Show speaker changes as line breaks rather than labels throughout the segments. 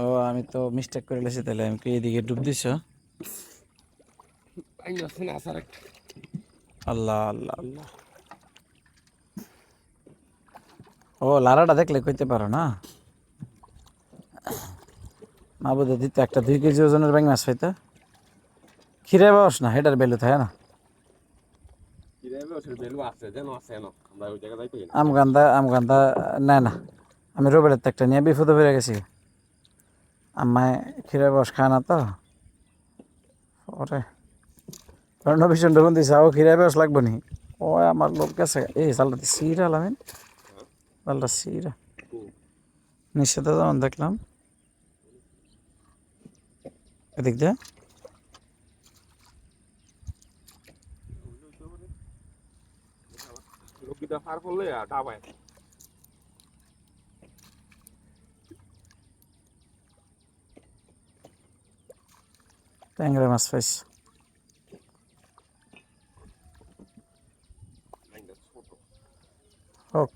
ও আমি তো মিস্টেক করে লেছি, তাহলে আমি কি এদিকে ডুব দিছ? আল্লাহ আল্লাহ আল্লাহ। ও লারাটা দেখলে কইতে পারো না? মা বোধ দিত একটা 2 কেজি ওজনের ব্যাং মাছ হইতো। খিরে বাস না, হেটার বেলু থাকে না। আমগান্দা না না, আমি রোবেলের একটা নিয়ে বিপদে পড়ে গেছি। আমায় খিরে বাস খায় না তো ওরে, ভীষণ ঢুকুন দিছে ও খিরে বাস লাগবো নি। ও আমার লোক গেছে এই চালটা সিরা লামিন, চালটা সিরা নিশ্চিত যেমন দেখলাম এদিক দিয়ে। ট্যাংরা মাছ পাইছি। হোক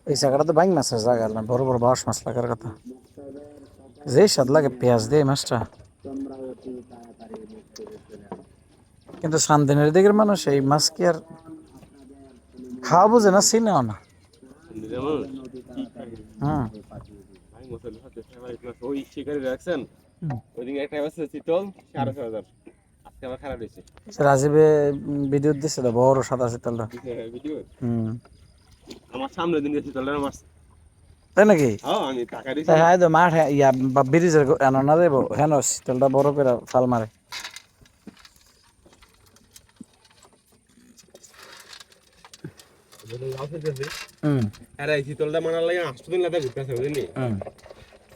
এই জায়গাটা তো বাইং মাছের জায়গা না, বড় বড় বাঁশ মাছ লাগার কথা। যে স্বাদ লাগে পেঁয়াজ দিয়ে মাছটা। কিন্তু সান্দিনের দিকের মানুষ এই মাছ কি আর খাওয়া বুঝে না, চিনেও না। হুম রাজীবে ভিডিও দিছে তো বড় সাদা শীতলটা।
আমার সামনে দিন শীতলটা মাছ,
তাই নাকি?
আমি টাকা দিছি।
হ্যাঁ তো মাঠ ইয়া ব্রিজের না দেবো হ্যাঁ শীতলটা বড় করে ফাল মারে।
আরে এই শীতলটা মারার লাগে 8 দিন লাগা ঘুরতেছে বুঝলি।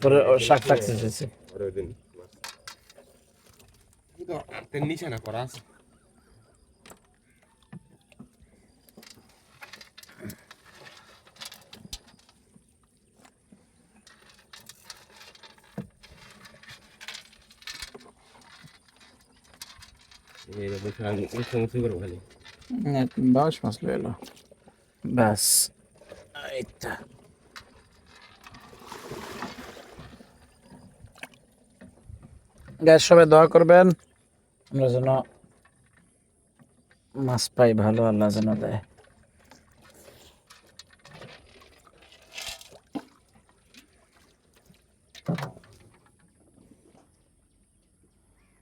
পরে শাক সাকসেস
পরে দিন তো তেল নিশানা করা আছে। এই দেখো আমি সমস্যা করব খালি
বাউশ মাছ লইলো ব্যাস। এইটা গ্যাস সবাই দোয়া করবেন আমরা যেন মাছ পাই ভালো, আল্লাহ যেন দেয়।